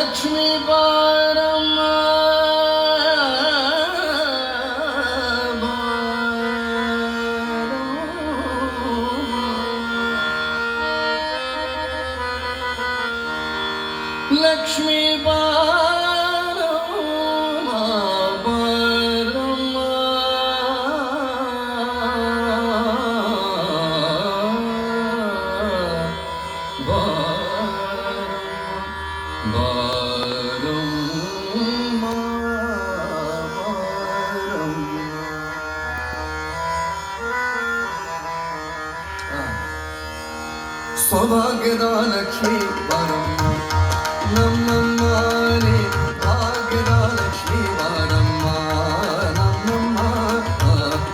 ಲಕ್ಷ್ಮೀ ಬಾರಮ್ಮ ಲಕ್ಷ್ಮೀ ಬಾರಮ್ಮ ಬಾರಮ್ಮ ಸೌಭಾಗ್ಯದ ಲಕ್ಷ್ಮೀ ಬಾರಮ್ಮ ನಮ್ಮಮ್ಮನೇ ಭಾಗ್ಯದ ಲಕ್ಷ್ಮೀ ಬಾರಮ್ಮ ನಮ್ಮಮ್ಮ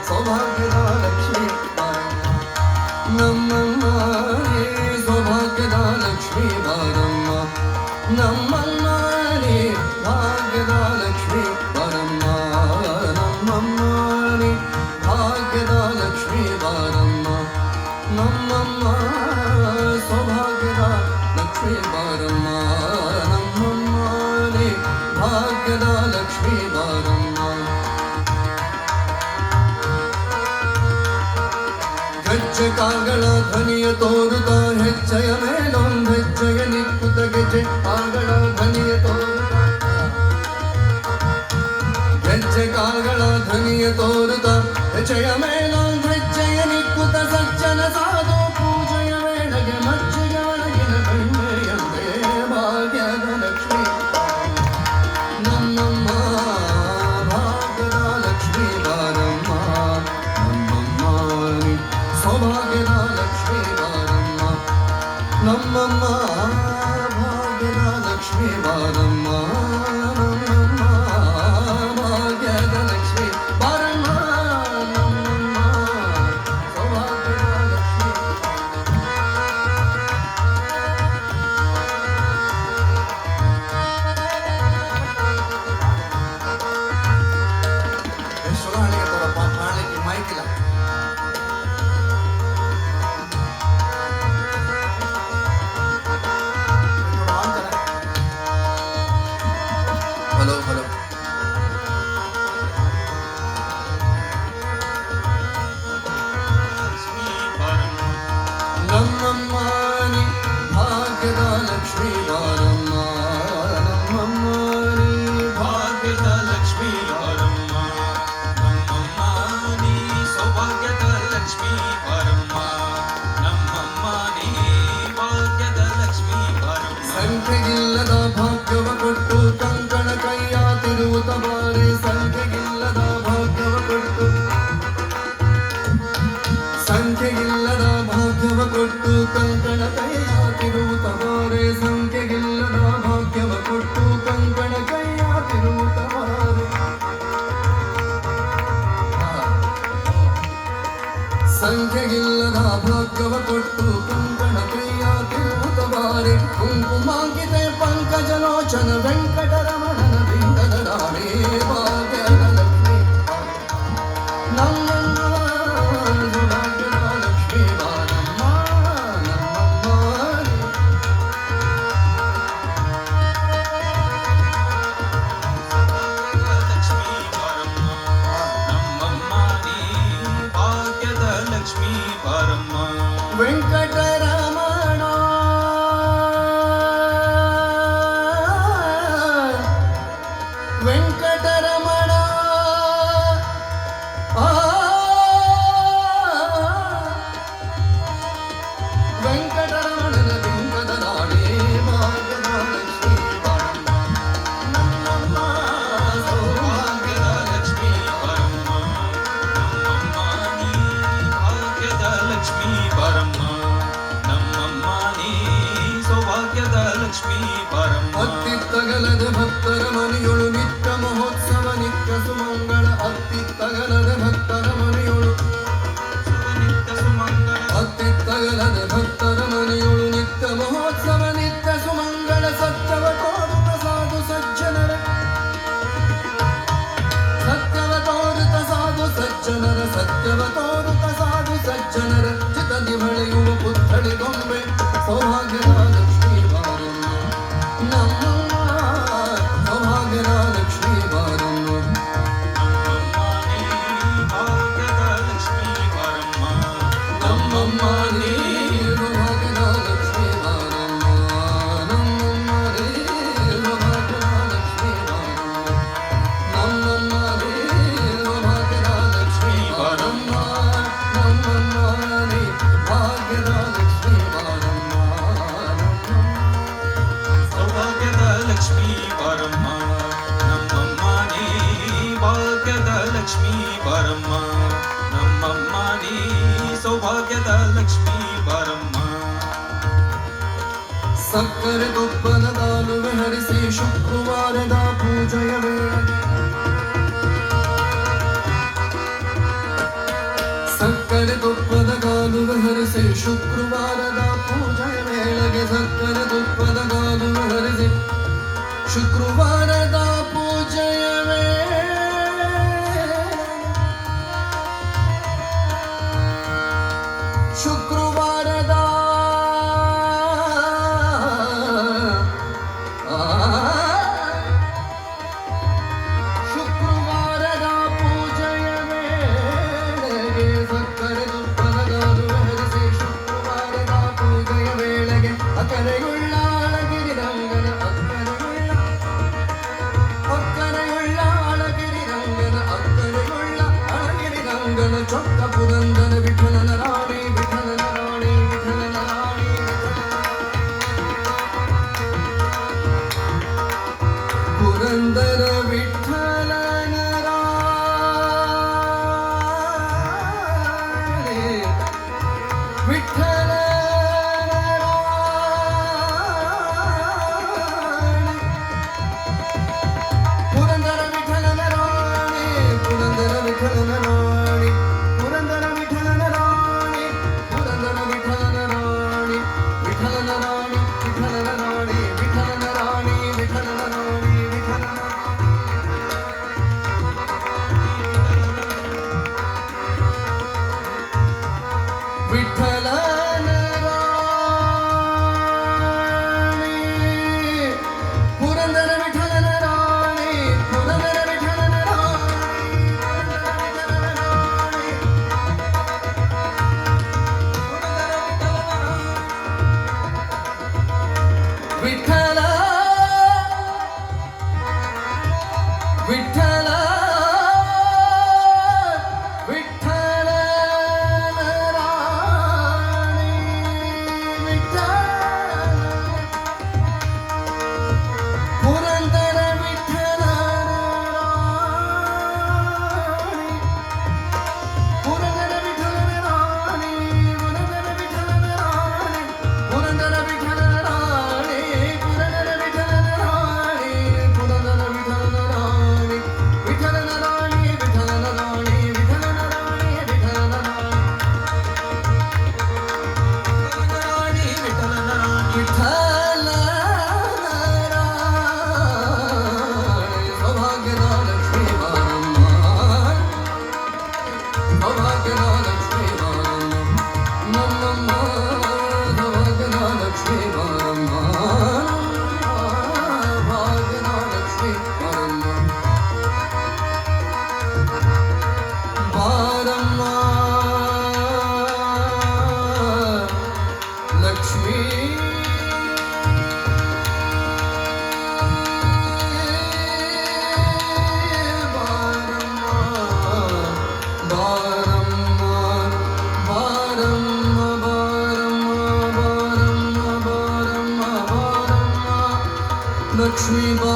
ಸೌಭಾಗ್ಯದ ಲಕ್ಷ್ಮೀ ಬಾರಮ್ಮ ನಮ್ಮಮ್ಮನೇ ಸೌಭಾಗ್ಯದ ಲಕ್ಷ್ಮೀ ಬಾರಮ್ಮ ನಮ್ಮಮ್ಮನೇ ಭಾಗ್ಯದ ಲಕ್ಷ್ಮೀ ಬಾರಮ್ಮ ನಮ್ಮಮ್ಮನೇ ಭಾಗ್ಯದ ಲಕ್ಷ್ಮೀ ಬಾರಮ್ಮ ನಮ್ಮಮ್ಮ ಸೌಭಾಗ್ಯದ ಲಕ್ಷ್ಮೀ ಬಾರಮ್ಮ ನಮ್ಮಮ್ಮನೇ ಭಾಗ್ಯದ ಲಕ್ಷ್ಮೀ ಬಾರಮ್ಮ ಗೆಜ್ಜೆ ಕಾಗಳ ಧ್ವನಿಯ ತೋರುತ್ತ ಹೆಜ್ಜೆಯ ಮೇಲೊಂದು ಹೆಜ್ಜೆಯ ನಿಕ್ಕುತ್ತ ಗೆಜ್ಜೆ ಕಾಗಳ ಧ್ವನಿಯ ತೋರುತ್ತ ಗೆಜ್ಜೆ ಕಾಗಳ ಧ್ವನಿಯ ತೋರುತ್ತ ಹೆಜ್ಜೆಯ ಮೇಲೊಂದು ಹೆಜ್ಜೆಯ ನಿಕ್ಕುತ್ತ ಸಜ್ಜನ ಸಾಧು ಪೂಜೆಯ ವೇಳೆಗೆ ಮಜ್ಜಿಗೆ ಒಳಗಿನ ಬೆಣ್ಣೆಯಂತೆ ಭಾಗ್ಯದ ಲಕ್ಷ್ಮೀ ನಮ್ಮಮ್ಮ ಭಾಗ್ಯದ ಲಕ್ಷ್ಮೀ ಬಾರಮ್ಮ ನಮ್ಮಮ್ಮ ಸೌಭಾಗ್ಯದ ಲಕ್ಷ್ಮೀ ಬಾರಮ್ಮ ನಮ್ಮಮ್ಮ ಭಾಗ್ಯದ ಲಕ್ಷ್ಮೀ ಬಾರಮ್ಮ ನಮ್ಮಮ್ಮ ಭಾಗ್ಯದ ಲಕ್ಷ್ಮೀ ಬಾರಮ್ಮ ನಮ್ಮಮ್ಮ ಸೌಭಾಗ್ಯದ ಲಕ್ಷ್ಮೀ ಎಷ್ಟು ಹಾಡಿಗೆ ಬರಪ್ಪ ಹಾಡಲಿಕ್ಕೆ ಮೈಕಿಲ್ಲ ಹಲೋ ಹಲೋ ನಮ್ಮಮ್ಮನಿ ಭಾಗ್ಯದ ಲಕ್ಷ್ಮೀ ಬಾರಮ್ಮ ನಮ್ಮಮ್ಮನಿ ಭಾಗ್ಯದ ಲಕ್ಷ್ಮೀ ಬಾರಮ್ಮ ನಮ್ಮಮ್ಮ ನೀ ಸೌಭಾಗ್ಯದ ಲಕ್ಷ್ಮೀ ಬಾರಮ್ಮ ನಮ್ಮಮ್ಮ ನೀ ಭಾಗ್ಯದ ಲಕ್ಷ್ಮೀ ಬಾರಮ್ಮ ಸಂಖ್ಯೆಗಿಲ್ಲದ ಭಾಗ್ಯವ ಕೊಟ್ಟು ಕಂಕಣ ಕೈಯ ತಿರುವುತ ಬಾರಿ ಸಂಖ್ಯೆಗಿಲ್ಲದ ಭಾಗ್ಯವ ಕೊಟ್ಟು ಸಂಖ್ಯೆಗಿಲ್ಲದ ಭಾಗ್ಯವ ಕೊಟ್ಟು ಕಂಕಣ ಕೈಯ ತಿರುವುತ ಬಾರಿ ಸಂಖ್ಯೆಗಿಲ್ಲದ ಭಾಗ್ಯವ ಕೊಟ್ಟು ಕಂಕಣ ಕೈಯ ತಿರುವುತ ಬಾರಿ ಸಂಖ್ಯೆಗಿಲ್ಲದ ಭಾಗ್ಯವ ಕೊಟ್ಟು ಕಂಕಣ ಕೈಯ ತಿರುವುತ ಬಾರಿ ಕುಂಕುಮಾಂಕಿತೆ ಪಂಕಜಲೋಚನ ವೆಂಕಟರಮಣನ ಬಿಂದದ ರಾಣಿ ಭಾಗ್ಯದ ಲಕ್ಷ್ಮೀ ನಮ್ಮಮ್ಮ ಭಾಗ್ಯದ ಲಕ್ಷ್ಮೀ ಬಾರಮ್ಮ ನಮ್ಮಮ್ಮ ಲಕ್ಷ್ಮೀ ಬಾರಮ್ಮ ನಮ್ಮಮ್ಮ ನೀ ಭಾಗ್ಯದ ಲಕ್ಷ್ಮೀ ಬಾರಮ್ಮ ವೆಂಕಟರಮಣ ವೆಂಕಟರಮಣ ವೆಂಕಟರಮಣನ ಬಿಂಬದ ನಾಡಿ ಭಾಗ್ಯದ ಲಕ್ಷ್ಮೀ ಬಾರಮ್ಮ ನಮ್ಮಮ್ಮ ಭಾಗ್ಯದ ಲಕ್ಷ್ಮೀ ಬಾರಮ್ಮ ನಮ್ಮಮ್ಮ ನೀ ಭಾಗ್ಯದ ಲಕ್ಷ್ಮೀ ಬಾರಮ್ಮ ನಮ್ಮಮ್ಮ ನೀ ಸೌಭಾಗ್ಯದ ಲಕ್ಷ್ಮೀ ಬಾರಮ್ಮ ಅತ್ತಿತ್ತಗಲದ ಭಕ್ತರ ಮನೆಯೊಳು ನಿತ್ಯ ಮಹೋತ್ಸವ ನಿತ್ಯ ಸುಮಂಗಳ ಅತ್ತಿತ್ತಗಲದ ಭಕ್ತರ ಮನೆಯೊಳು ನಿತ್ಯ ಸುಮಂಗಳ ಅತ್ತಿತ್ತಗಲದ ಭಕ್ತರ ಮನೆಯೊಳು ನಿತ್ಯ ಮಹೋತ್ಸವ ನಿತ್ಯ ಸುಮಂಗಳ ಸತ್ಯವ ತೋರುತ್ತ ಸಾಧು ಸಜ್ಜನರ ಸತ್ಯವ ತೋರುತ್ತ ಸಾಧು ಸಜ್ಜನರ ಸತ್ಯವ ತೋರುತ್ತ ಸಾಧು ಸಜ್ಜನರ ಚಿತದಿ ಹೊಳೆಯುವ ಪುತ್ಥಳಿ ಗೊಂಬೆ ಸೌಭಾಗ್ಯದ ಲಕ್ಷ್ಮೀ ಬಾರಮ್ಮ ನಮ್ಮಮ್ಮ ಸೌಭಾಗ್ಯದ ಲಕ್ಷ್ಮೀ ಬಾರಮ್ಮ ಸೌಭಾಗ್ಯದ ಲಕ್ಷ್ಮೀ ಬಾರಮ್ಮ ನಮ್ಮಮ್ಮ ನೀ ಭಾಗ್ಯದ ಲಕ್ಷ್ಮೀ ಬಾರಮ್ಮ ನಮ್ಮಮ್ಮ ನೀ ಸೌಭಾಗ್ಯದ ಲಕ್ಷ್ಮೀ ಬಾರಮ್ಮ ಸಕ್ಕರೆ ತುಪ್ಪದ ಕಾಲುವೆ ಹರಿಸಿ ಶುಕ್ರವಾರದ ಪೂಜೆಯ ವೇಳೆಗೆ ಸಕ್ಕರೆ ತುಪ್ಪದ ಕಾಲುವೆ ಹರಿಸಿ ಶುಕ್ರವಾರದ ಪೂಜೆಯ ವೇಳೆಗೆ ಸಕ್ಕರೆ ತುಪ್ಪದ ಕಾಲುವೆ ಹರಿಸಿ ಶುಕ್ರವಾರದ ಪೂಜೆಯ ಶುಕ್ರವಾರದ ಶುಕ್ರವಾರದ ಪೂಜೆಯ ವೇಳೆಗೆ ಸಕ್ಕರೆ ತುಪ್ಪದ ಕಾಲುವೆ ಹರಿಸಿ ಶುಕ್ರವಾರದ ಪೂಜೆಯ ವೇಳೆಗೆ ಅಕ್ಕರೆಯುಳ್ಳ ಅಳಗಿರಿ ರಂಗನ ಅಕ್ಕರೆಯುಳ್ಳ ಅಳಗಿರಿ ರಂಗನ ಅಕ್ಕರೆಯುಳ್ಳ ಅಳಗಿರಿ ರಂಗನ ಚೊಕ್ಕ ಪುರಂದರ ವಿಠಲನ ರಾಣಿ ವಿಠಲನ ರಾಣಿ ವಿಠಲನ ರಾಣಿ ಪುರಂದರ ವಿಠಲನ ರಾಣಿ ವಿಠಲನ ರಾಣಿ ಪುರಂದರ ವಿಠಲನ ರಾಣಿ ಪುರಂದರ ವಿಠಲನ ರಾಣಿ ಪುರಂದರ ವಿಠಲನ ರಾಣಿ ಪುರಂದರ ವಿಠಲನ ರಾಣಿ ವಿಠಲನ ರಾಣಿ ವಿಠಲನ ರಾಣಿ ವಿಠಲನ ರಾಣಿ ವಿಠಲನ ರಾಣಿ ವಿಠಲನ ವಿಠಲನ ರಾಣಿ ಪುರಂದರ ವಿಠಲನ ರಾಣಿ ಪುರಂದರ ವಿಠಲನ ರಾಣಿ ವಿಠಲ ವಿಠಲ ವಿಠಲನ ರಾಣಿ ವಿಠಲ ಪುರಂದರ ವಿಠಲನ ರಾಣಿ ಪುರಂದರ ವಿಠಲನ ರಾಣಿ ಪುರಂದರ ವಿಠಲನ ರಾಣಿ ಪುರಂದರ ವಿಠಲನ ರಾಣಿ ಪುರಂದರ ವಿಠಲನ ರಾಣಿ ಪುರಂದರ ವಿಠಲನ ರಾಣಿ ವಿಠಲನ ರಾಣಿ ವಿಠಲನ ರಾಣಿ ವಿಠಲನ ರಾಣಿ ವಿಠಲನ ರಾಣಿ ವಿಠಲನ ರಾಣಿ ವಿಠಲನ ರಾಣಿ ಸೌಭಾಗ್ಯದ ಲಕ್ಷ್ಮೀ ಬಾರಮ್ಮ ಸೌಭಾಗ್ಯದ ಲಕ್ಷ್ಮೀ ಬಾರಮ್ಮ ನಮ್ಮಮ್ಮ ಸೌಭಾಗ್ಯದ ಲಕ್ಷ್ಮೀ ಬಾರಮ್ಮ ಭಾಗ್ಯದ ಲಕ್ಷ್ಮೀ ಬಾರಮ್ಮ ಬಾರಮ್ಮ ಲಕ್ಷ್ಮೀ ಲಕ್ಷ್ಮೀ ಬಾ